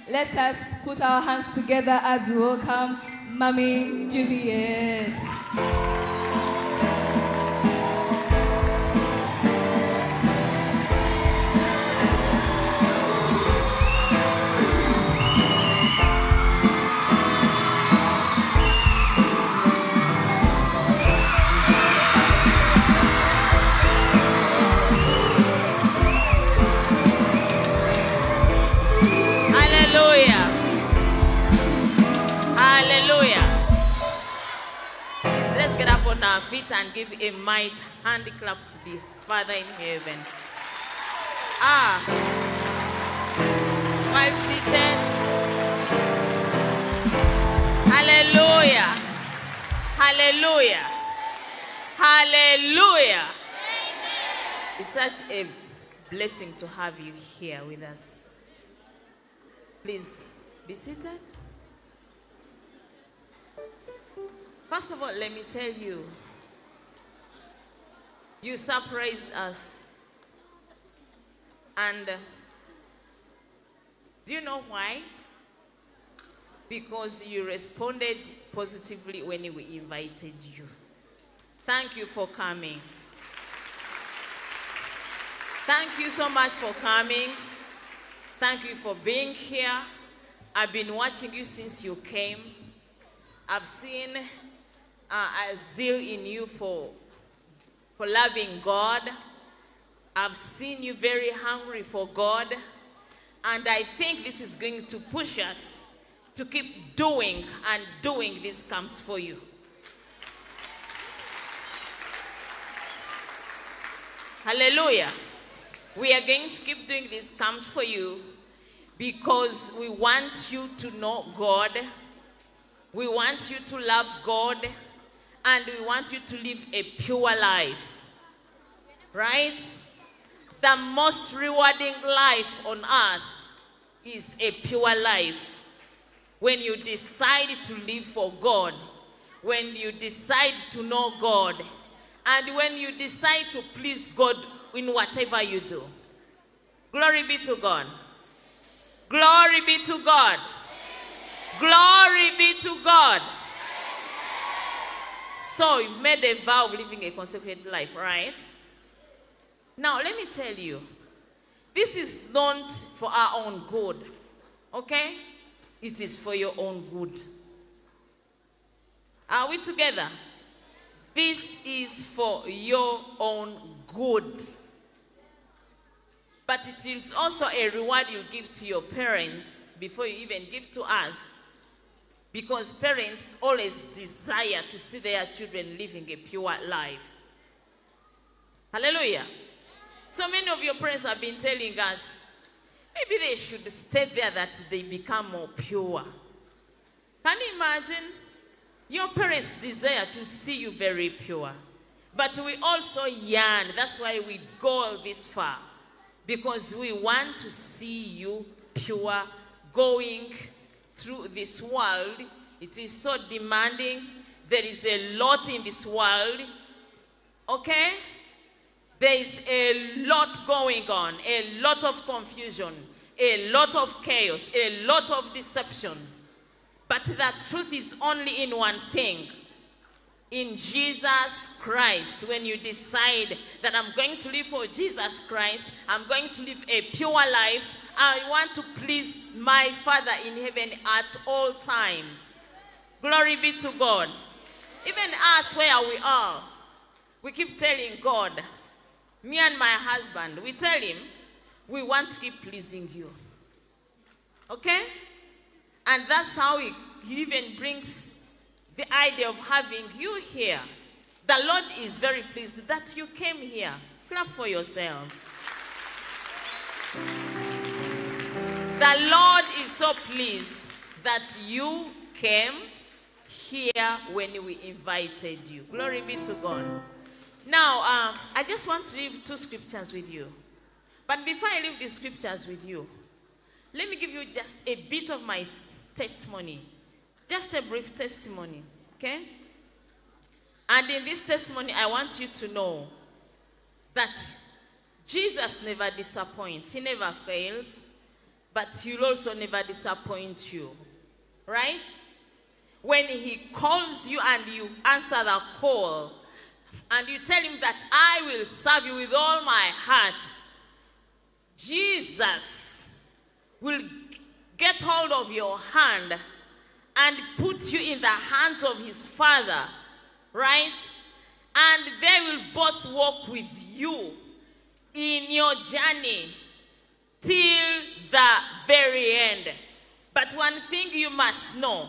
Let us put our hands together as we welcome Mommy Juliet. On our feet and give a mighty hand clap to the Father in heaven. While seated. Hallelujah. Hallelujah. Hallelujah. Amen. It's such a blessing to have you here with us. Please be seated. First of all, let me tell you, you surprised us. And do you know why? Because you responded positively when we invited you. Thank you for coming. Thank you so much for coming. Thank you for being here. I've been watching you since you came. I've seen a zeal in you for loving God. I've seen you very hungry for God. And I think this is going to push us to keep doing and doing this comes for you. Hallelujah. We are going to keep doing this comes for you because we want you to know God. We want you to love God. And we want you to live a pure life. Right? The most rewarding life on earth is a pure life. When you decide to live for God, when you decide to know God, and when you decide to please God in whatever you do. Glory be to God. Glory be to God. Glory be to God. So you've made a vow of living a consecrated life, right? Now let me tell you, this is not for our own good, okay? It is for your own good. Are we together? This is for your own good. But it is also a reward you give to your parents before you even give to us. Because parents always desire to see their children living a pure life. Hallelujah. So many of your parents have been telling us, maybe they should stay there that they become more pure. Can you imagine? Your parents desire to see you very pure. But we also yearn. That's why we go this far. Because we want to see you pure, going through this world. It is so demanding. There is a lot in this world. Okay? There is a lot going on. A lot of confusion. A lot of chaos. A lot of deception. But the truth is only in one thing. In Jesus Christ. When you decide that I'm going to live for Jesus Christ, I'm going to live a pure life, I want to please my Father in heaven at all times. Glory be to God. Even us where we are, we keep telling God, me and my husband, we tell him, we want to keep pleasing you. Okay? And that's how he even brings the idea of having you here. The Lord is very pleased that you came here. Clap for yourselves. The Lord is so pleased that you came here when we invited you. Glory be to God. Now, I just want to leave two scriptures with you. But before I leave the scriptures with you, let me give you just a bit of my testimony. Just a brief testimony, okay? And in this testimony, I want you to know that Jesus never disappoints. He never fails. but he'll also never disappoint you. Right? When he calls you and you answer the call, and you tell him that I will serve you with all my heart, Jesus will get hold of your hand and put you in the hands of his Father, right? And they will both walk with you in your journey till the very end. But one thing you must know,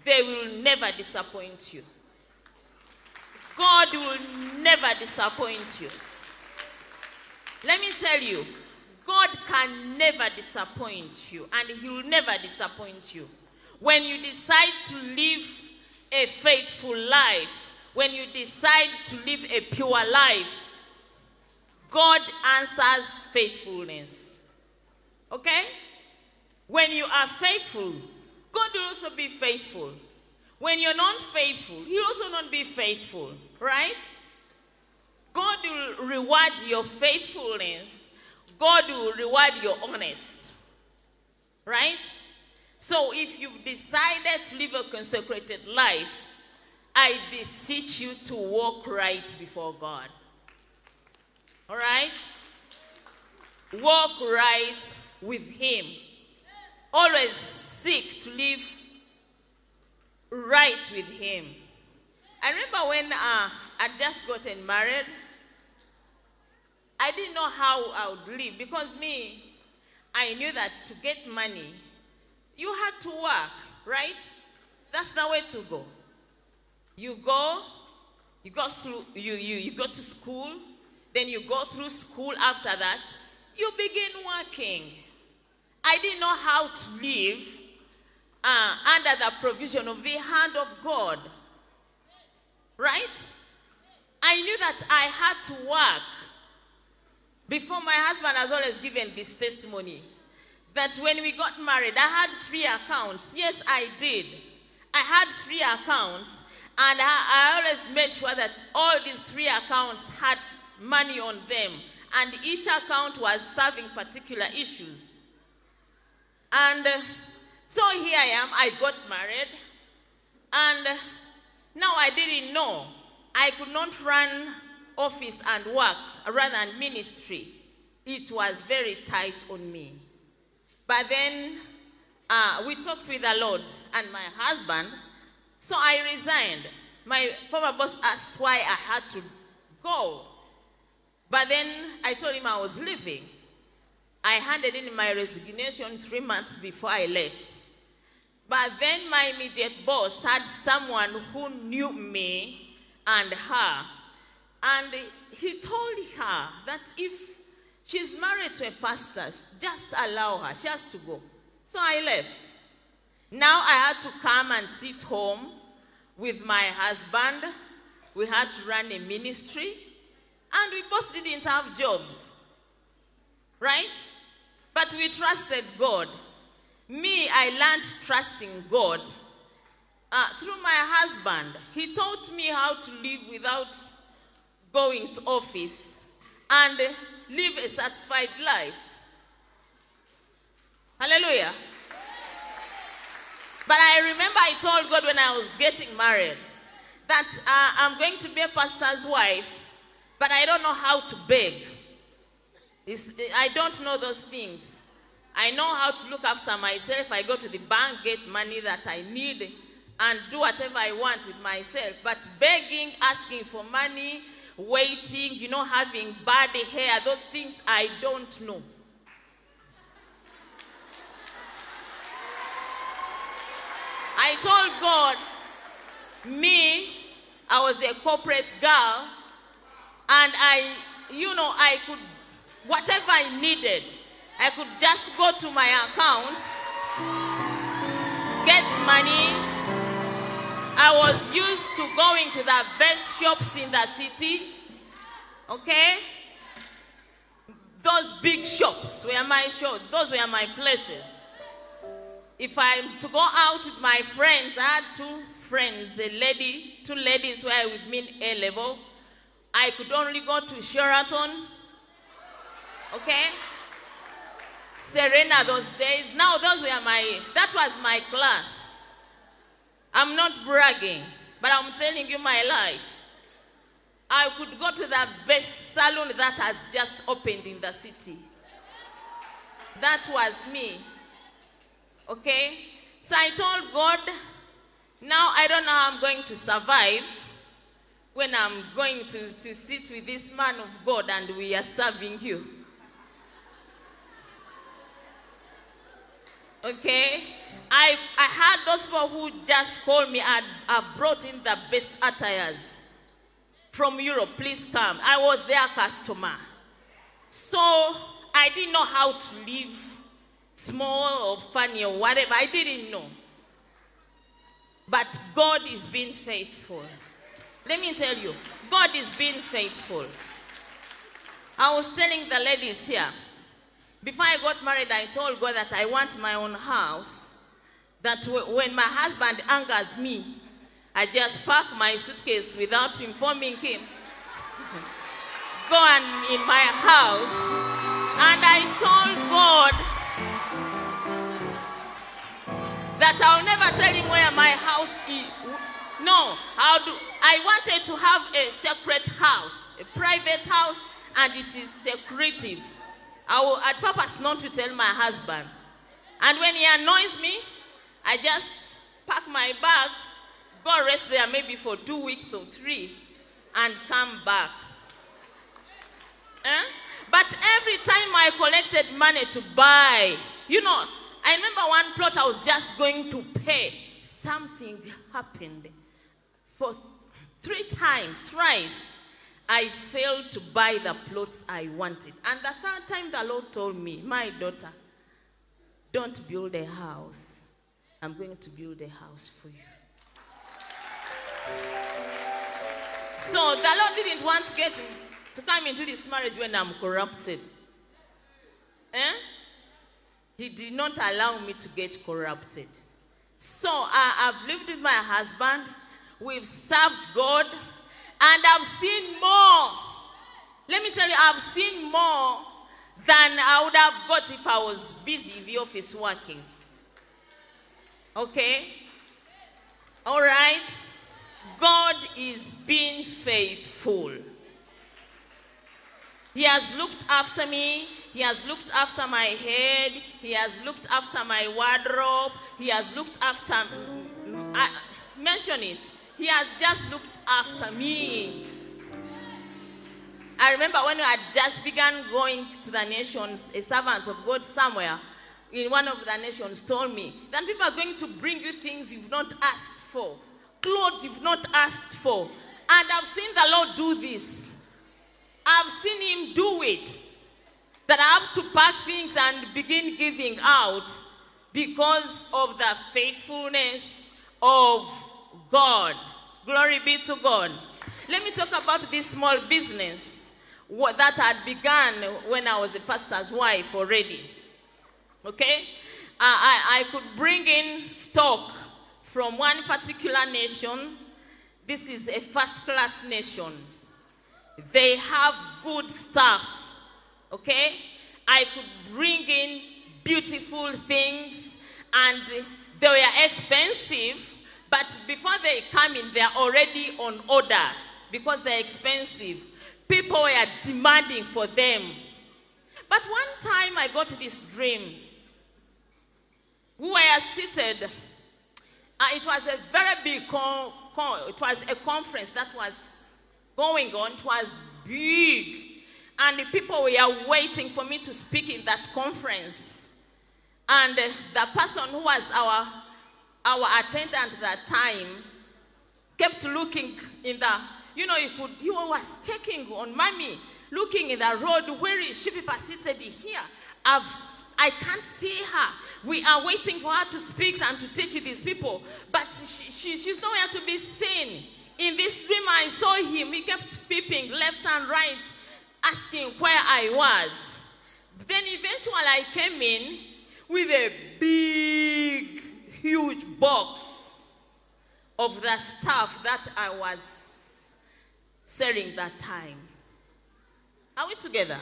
they will never disappoint you. God will never disappoint you. Let me tell you, God can never disappoint you, and he will never disappoint you. When you decide to live a faithful life, when you decide to live a pure life, God answers faithfulness. Okay? When you are faithful, God will also be faithful. When you're not faithful, he'll also not be faithful, right? God will reward your faithfulness. God will reward your honesty, right? So if you've decided to live a consecrated life, I beseech you to walk right before God. All right? Walk right with him. Always seek to live right with him. I remember when I'd just gotten married, I didn't know how I would live, because I knew that to get money, you had to work, right? That's the way to go. You go to school, then you go through school. After that, you begin working. I didn't know how to live under the provision of the hand of God, right? I knew that I had to work. Before, my husband has always given this testimony that when we got married, I had 3 accounts. Yes, I did. I had 3 accounts, and I always made sure that all these 3 accounts had money on them, and each account was serving particular issues. And so here I am, I got married, and now I didn't know. I could not run office and work rather than ministry. It was very tight on me. But then we talked with the Lord and my husband, so I resigned. My former boss asked why I had to go. But then I told him I was leaving. I handed in my resignation 3 months before I left. But then my immediate boss had someone who knew me and her. And he told her that if she's married to a pastor, just allow her. She has to go. So I left. Now I had to come and sit home with my husband. We had to run a ministry. And we both didn't have jobs. Right? But we trusted God. I learned trusting God through my husband. He taught me how to live without going to office and live a satisfied life. Hallelujah. But I remember I told God when I was getting married that I'm going to be a pastor's wife, but I don't know how to beg. I don't know those things. I know how to look after myself. I go to the bank, get money that I need, and do whatever I want with myself. But begging, asking for money, waiting, having bad hair, those things I don't know. I told God, I was a corporate girl, and I could, whatever I needed, I could just go to my accounts, get money. I was used to going to the best shops in the city, okay? Those big shops were my shops. Those were my places. If I'm to go out with my friends, I had 2 friends, two ladies who were with me in A-level. I could only go to Sheraton, okay? Serena those days. Now that was my class. I'm not bragging, but I'm telling you my life. I could go to the best salon that has just opened in the city. That was me. Okay? So I told God, now I don't know how I'm going to survive when I'm going to sit with this man of God and we are serving you. Okay? I had those people who just called me and I brought in the best attires from Europe. Please come. I was their customer. So I didn't know how to live small or funny or whatever. I didn't know. But God is being faithful. Let me tell you, God is being faithful. I was telling the ladies here, before I got married, I told God that I want my own house. That when my husband angers me, I just pack my suitcase without informing him. Go on in my house. And I told God that I'll never tell him where my house is. No, I wanted to have a separate house, a private house, and it is secretive. I'd purpose not to tell my husband. And when he annoys me, I just pack my bag, go rest there maybe for 2 weeks or 3, and come back. But every time I collected money to buy, I remember one plot I was just going to pay. Something happened. For thrice, I failed to buy the plots I wanted. And the third time the Lord told me, my daughter, don't build a house. I'm going to build a house for you. So the Lord didn't want to come into this marriage when I'm corrupted. He did not allow me to get corrupted. So I've lived with my husband. We've served God. And I've seen more. Let me tell you, I've seen more than I would have got if I was busy in the office working. Okay? All right? God is being faithful. He has looked after me. He has looked after my head. He has looked after my wardrobe. He has looked after... mention it. He has just looked after me. I remember when I had just begun going to the nations, a servant of God somewhere in one of the nations told me that people are going to bring you things you've not asked for, clothes you've not asked for. And I've seen the Lord do this. I've seen him do it. That I have to pack things and begin giving out because of the faithfulness of God. Glory be to God. Let me talk about this small business that had begun when I was a pastor's wife already. Okay? I could bring in stock from one particular nation. This is a first-class nation. They have good stuff. Okay? I could bring in beautiful things, and they were expensive, but before they come in, they're already on order because they're expensive. People were demanding for them. But one time I got this dream. We were seated. It was a very big it was a conference that was going on. It was big. And the people were waiting for me to speak in that conference. And the person who was our attendant at that time kept looking in the, he was checking on mommy, looking in the road. Where is she? People seated here. I can't see her. We are waiting for her to speak and to teach these people. But she's nowhere to be seen. In this dream, I saw him. He kept peeping left and right, asking where I was. Then eventually I came in with a big, huge box of the stuff that I was selling that time. Are we together?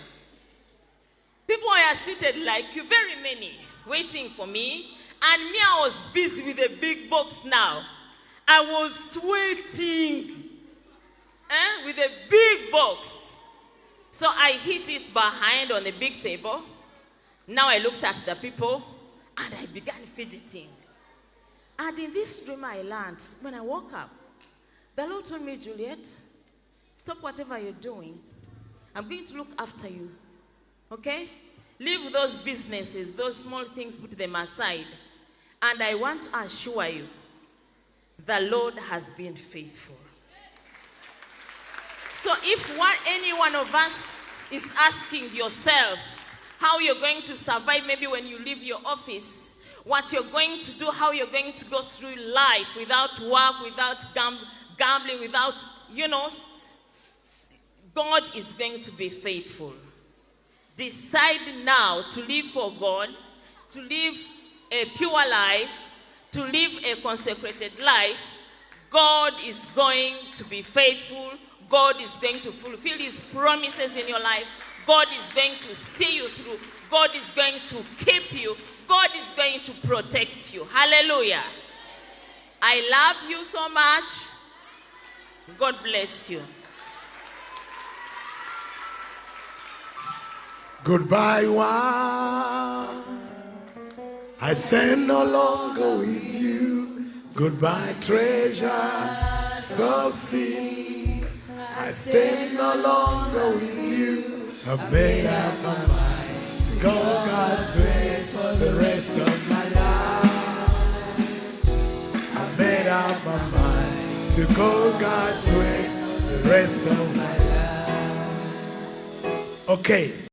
People were seated like you, very many, waiting for me. And me, I was busy with a big box now. I was sweating with a big box. So I hid it behind on a big table. Now I looked at the people and I began fidgeting. And in this dream I learned, when I woke up, the Lord told me, Juliet, stop whatever you're doing. I'm going to look after you. Okay? Leave those businesses, those small things, put them aside. And I want to assure you, the Lord has been faithful. So if any one of us is asking yourself how you're going to survive, maybe when you leave your office, what you're going to do, how you're going to go through life without work, without gambling, without, God is going to be faithful. Decide now to live for God, to live a pure life, to live a consecrated life. God is going to be faithful. God is going to fulfill his promises in your life. God is going to see you through. God is going to keep you. God is going to protect you. Hallelujah. I love you so much. God bless you. Goodbye, one. I stand no longer with you. Goodbye, treasure so sweet. I stand no longer with you. I've made up my mind to go God's way for the rest of my life. I've made up my mind to go God's way for the rest of my life. Okay.